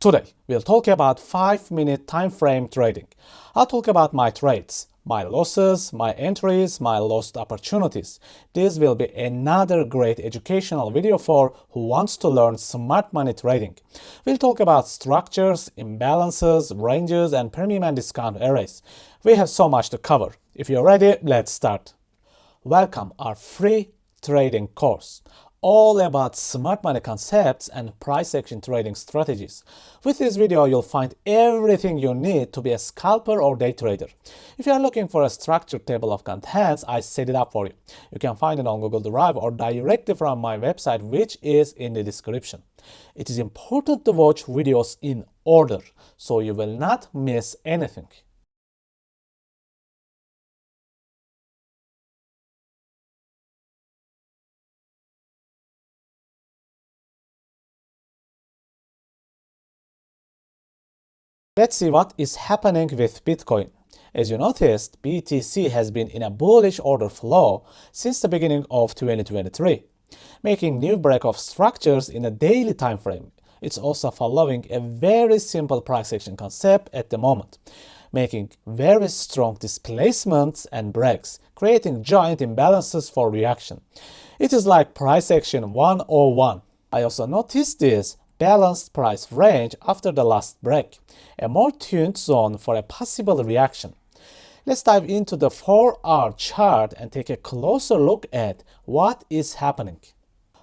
Today, we'll talk about 5-minute time frame trading. I'll talk about my trades, my losses, my entries, my lost opportunities. This will be another great educational video for who wants to learn smart money trading. We'll talk about structures, imbalances, ranges, and premium and discount arrays. We have so much to cover. If you're ready, let's start. Welcome our free trading course, all about smart money concepts and price action trading strategies. With this video, you'll find everything you need to be a scalper or day trader. If you are looking for a structured table of contents, I set it up for you. You can find it on Google Drive or directly from my website, which is in the description. It is important to watch videos in order, so you will not miss anything. Let's see what is happening with Bitcoin. As you noticed, BTC has been in a bullish order flow since the beginning of 2023, making new break-off structures in a daily time frame. It's also following a very simple price action concept at the moment, making very strong displacements and breaks, creating giant imbalances for reaction. It is like price action 101. I also noticed this balanced price range after the last break, a more tuned zone for a possible reaction. Let's dive into the 4-hour chart and take a closer look at what is happening.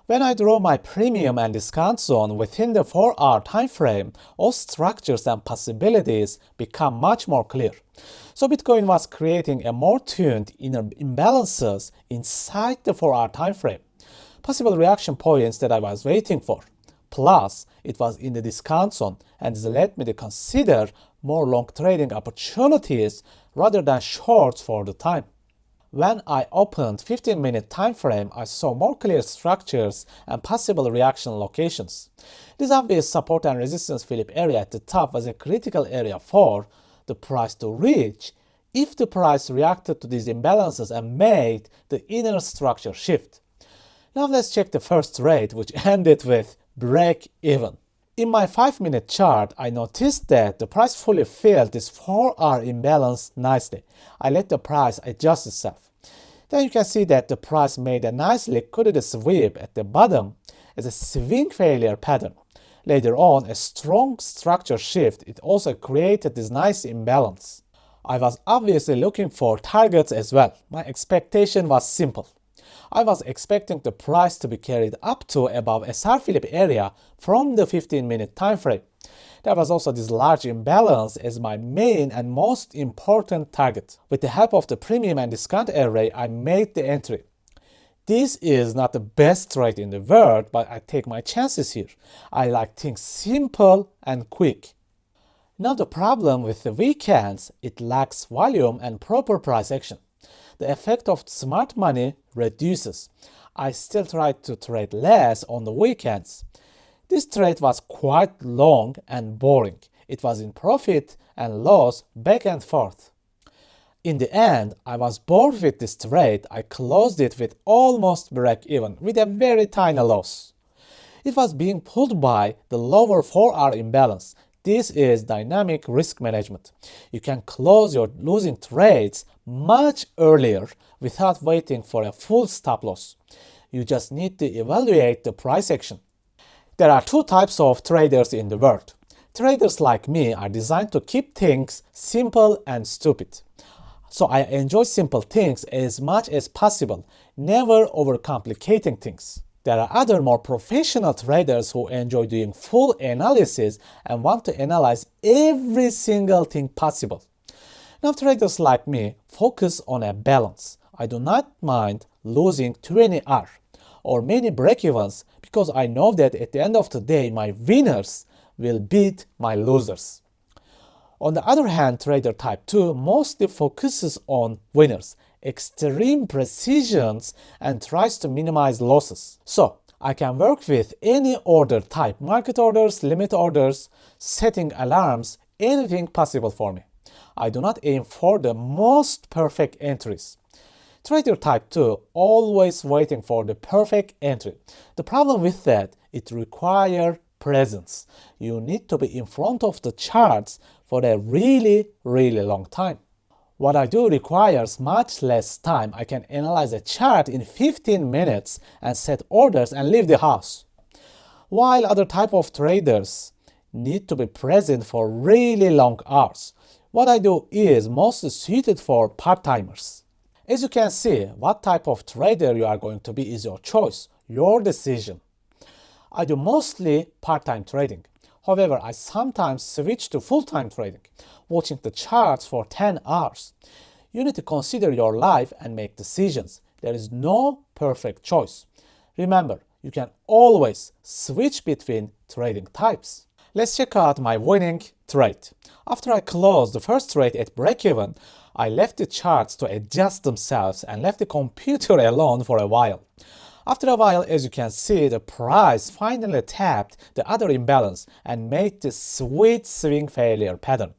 When I draw my premium and discount zone within the 4-hour time frame, all structures and possibilities become much more clear. So Bitcoin was creating a more tuned inner imbalances inside the 4-hour time frame, possible reaction points that I was waiting for. Plus, it was in the discount zone and this led me to consider more long trading opportunities rather than shorts for the time. When I opened 15-minute time frame, I saw more clear structures and possible reaction locations. This obvious support and resistance Philip area at the top was a critical area for the price to reach if the price reacted to these imbalances and made the inner structure shift. Now let's check the first trade, which ended with break even. In my 5-minute chart, I noticed that the price fully filled this 4-hour imbalance nicely. I let the price adjust itself. Then you can see that the price made a nice liquidity sweep at the bottom as a swing failure pattern. Later on, a strong structure shift, it also created this nice imbalance. I was obviously looking for targets as well. My expectation was simple. I was expecting the price to be carried up to above SR Philip area from the 15-minute time frame. There was also this large imbalance as my main and most important target. With the help of the premium and discount array, I made the entry. This is not the best trade in the world, but I take my chances here. I like things simple and quick. Now the problem with the weekends, it lacks volume and proper price action. The effect of smart money reduces. I still try to trade less on the weekends. This trade was quite long and boring. It was in profit and loss back and forth. In the end, I was bored with this trade. I closed it with almost break even with a very tiny loss. It was being pulled by the lower 4-hour imbalance. This is dynamic risk management. You can close your losing trades much earlier without waiting for a full stop loss. You just need to evaluate the price action. There are two types of traders in the world. Traders like me are designed to keep things simple and stupid. So I enjoy simple things as much as possible, never overcomplicating things. There are other more professional traders who enjoy doing full analysis and want to analyze every single thing possible. Now traders like me focus on a balance. I do not mind losing 20R or many break-evens because I know that at the end of the day my winners will beat my losers. On the other hand, trader type 2 mostly focuses on winners, extreme precisions, and tries to minimize losses. So I can work with any order type, market orders, limit orders, setting alarms, anything possible for me. I do not aim for the most perfect entries. Trader type 2 always waiting for the perfect entry. The problem with that, it requires presence. You need to be in front of the charts for a really long time. What I do requires much less time. I can analyze a chart in 15 minutes and set orders and leave the house. While other type of traders need to be present for really long hours, what I do is mostly suited for part-timers. As you can see, what type of trader you are going to be is your choice, your decision. I do mostly part-time trading. However, I sometimes switch to full-time trading, watching the charts for 10 hours. You need to consider your life and make decisions. There is no perfect choice. Remember, you can always switch between trading types. Let's check out my winning trade. After I closed the first trade at breakeven, I left the charts to adjust themselves and left the computer alone for a while. After a while, as you can see, the price finally tapped the other imbalance and made this sweet swing failure pattern.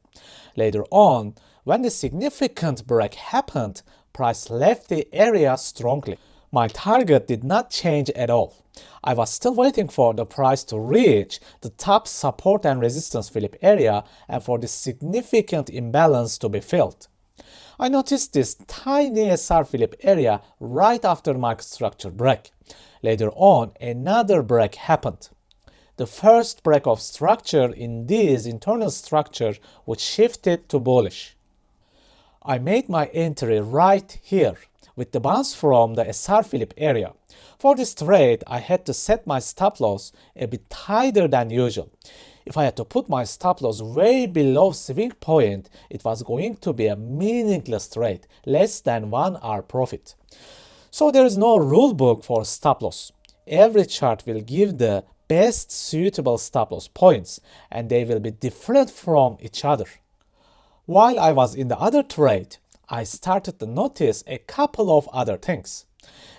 Later on, when the significant break happened, price left the area strongly. My target did not change at all. I was still waiting for the price to reach the top support and resistance Philip area and for the significant imbalance to be filled. I noticed this tiny SR Philip area right after market structure break. Later on, another break happened. The first break of structure in this internal structure which shifted to bullish. I made my entry right here with the bounce from the SR Philip area. For this trade, I had to set my stop loss a bit tighter than usual. If I had to put my stop loss way below swing point, it was going to be a meaningless trade, less than 1 hour profit. So there is no rule book for stop loss. Every chart will give the best suitable stop loss points, and they will be different from each other. While I was in the other trade, I started to notice a couple of other things.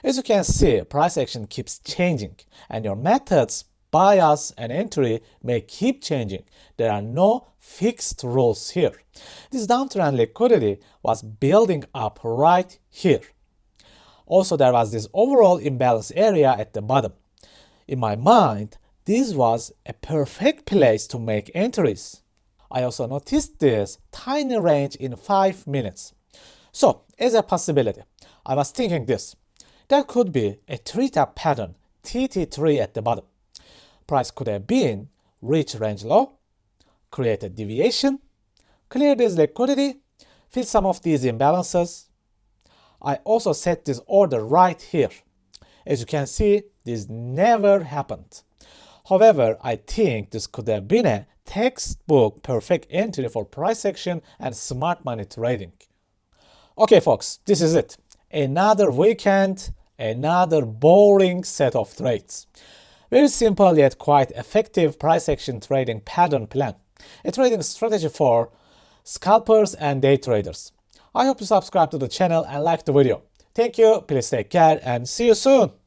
As you can see, price action keeps changing, and your methods, bias, and entry may keep changing. There are no fixed rules here. This downtrend liquidity was building up right here. Also, there was this overall imbalance area at the bottom. In my mind, this was a perfect place to make entries. I also noticed this tiny range in 5 minutes. So, as a possibility, I was thinking this. There could be a 3-tap pattern, TT3 at the bottom. Price could have been reach range low, create a deviation, clear this liquidity, fill some of these imbalances. I also set this order right here. As you can see, this never happened. However, I think this could have been a textbook perfect entry for price action and smart money trading. Okay folks, this is it. Another weekend, another boring set of trades. Very simple yet quite effective price action trading pattern plan. A trading strategy for scalpers and day traders. I hope you subscribe to the channel and like the video. Thank you, please take care and see you soon.